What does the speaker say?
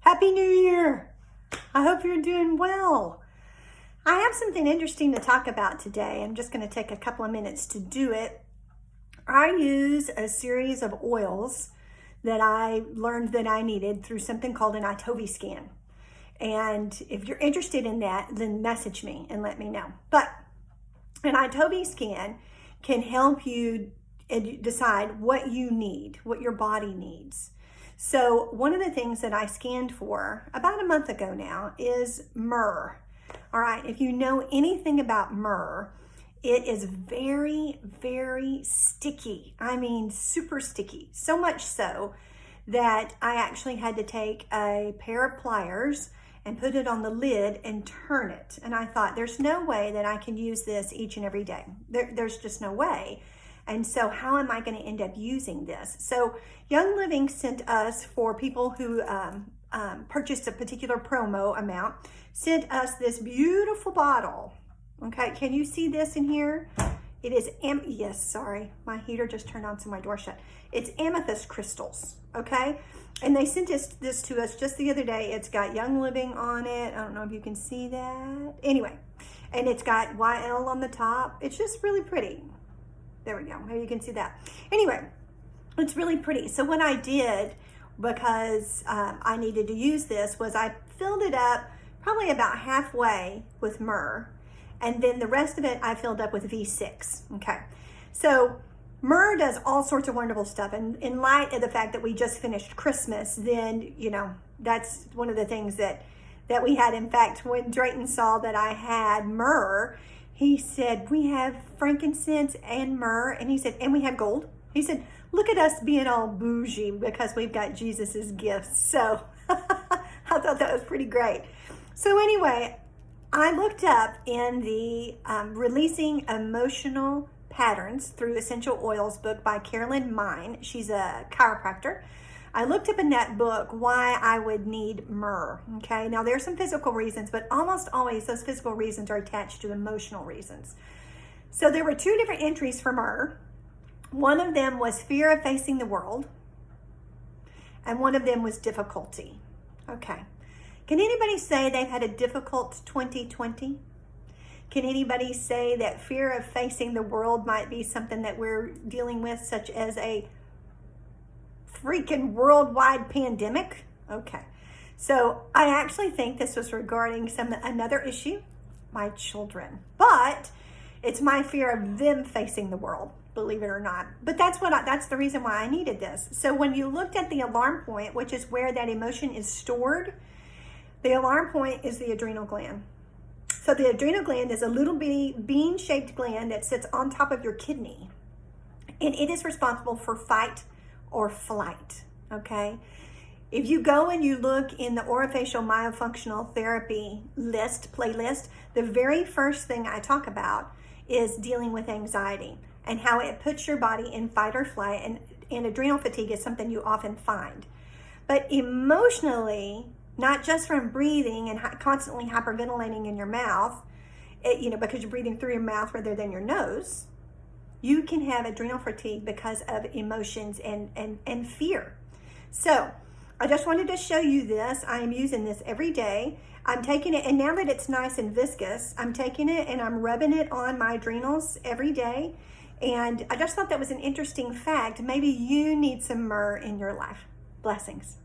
Happy New Year! I hope you're doing well. I have something interesting to talk about today. I'm just going to take a couple of minutes to do it. I use a series of oils that I learned that I needed through something called an Itovi scan. And if you're interested in that, then message me and let me know. But an Itovi scan can help you decide what you need, what your body needs. So one of the things that I scanned for about a month ago now is myrrh. All right, if you know anything about myrrh, it is very, very sticky. I mean, super sticky. So much so that I actually had to take a pair of pliers and put it on the lid and turn it. And I thought, there's no way that I can use this each and every day. There's just no way. And so how am I going to end up using this? So Young Living sent us, for people who purchased a particular promo amount, sent us this beautiful bottle. Okay, can you see this in here? It is, yes, sorry, my heater just turned on so my door shut. It's amethyst crystals, okay? And they sent this to us just the other day. It's got Young Living on it. I don't know if you can see that. Anyway, and it's got YL on the top. It's just really pretty. There we go. Maybe you can see that. Anyway, it's really pretty. So what I did, because I needed to use this, was I filled it up probably about halfway with myrrh. And then the rest of it I filled up with V6. Okay. So myrrh does all sorts of wonderful stuff. And in light of the fact that we just finished Christmas, then, you know, that's one of the things that we had. In fact, when Drayton saw that I had myrrh, he said, we have frankincense and myrrh. And he said, and we have gold. He said, look at us being all bougie because we've got Jesus's gifts. So I thought that was pretty great. So anyway, I looked up in the Releasing Emotional Patterns Through Essential Oils book by Carolyn Mein. She's a chiropractor. I looked up in that book why I would need myrrh, okay? Now, there are some physical reasons, but almost always those physical reasons are attached to emotional reasons. So there were two different entries for myrrh. One of them was fear of facing the world, and one of them was difficulty, okay? Can anybody say they've had a difficult 2020? Can anybody say that fear of facing the world might be something that we're dealing with, such as a freaking worldwide pandemic? Okay, so I actually think this was regarding another issue, my children, but it's my fear of them facing the world, believe it or not. But that's the reason why I needed this. So when you looked at the alarm point, which is where that emotion is stored, the alarm point is the adrenal gland. So the adrenal gland is a little bitty bean-shaped gland that sits on top of your kidney, and it is responsible for fight or flight, okay? If you go and you look in the orofacial myofunctional therapy playlist, the very first thing I talk about is dealing with anxiety and how it puts your body in fight or flight, and adrenal fatigue is something you often find. But emotionally, not just from breathing and constantly hyperventilating in your mouth, because you're breathing through your mouth rather than your nose, you can have adrenal fatigue because of emotions and fear. So I just wanted to show you this. I am using this every day. I'm taking it, and now that it's nice and viscous, I'm taking it and I'm rubbing it on my adrenals every day. And I just thought that was an interesting fact. Maybe you need some myrrh in your life. Blessings.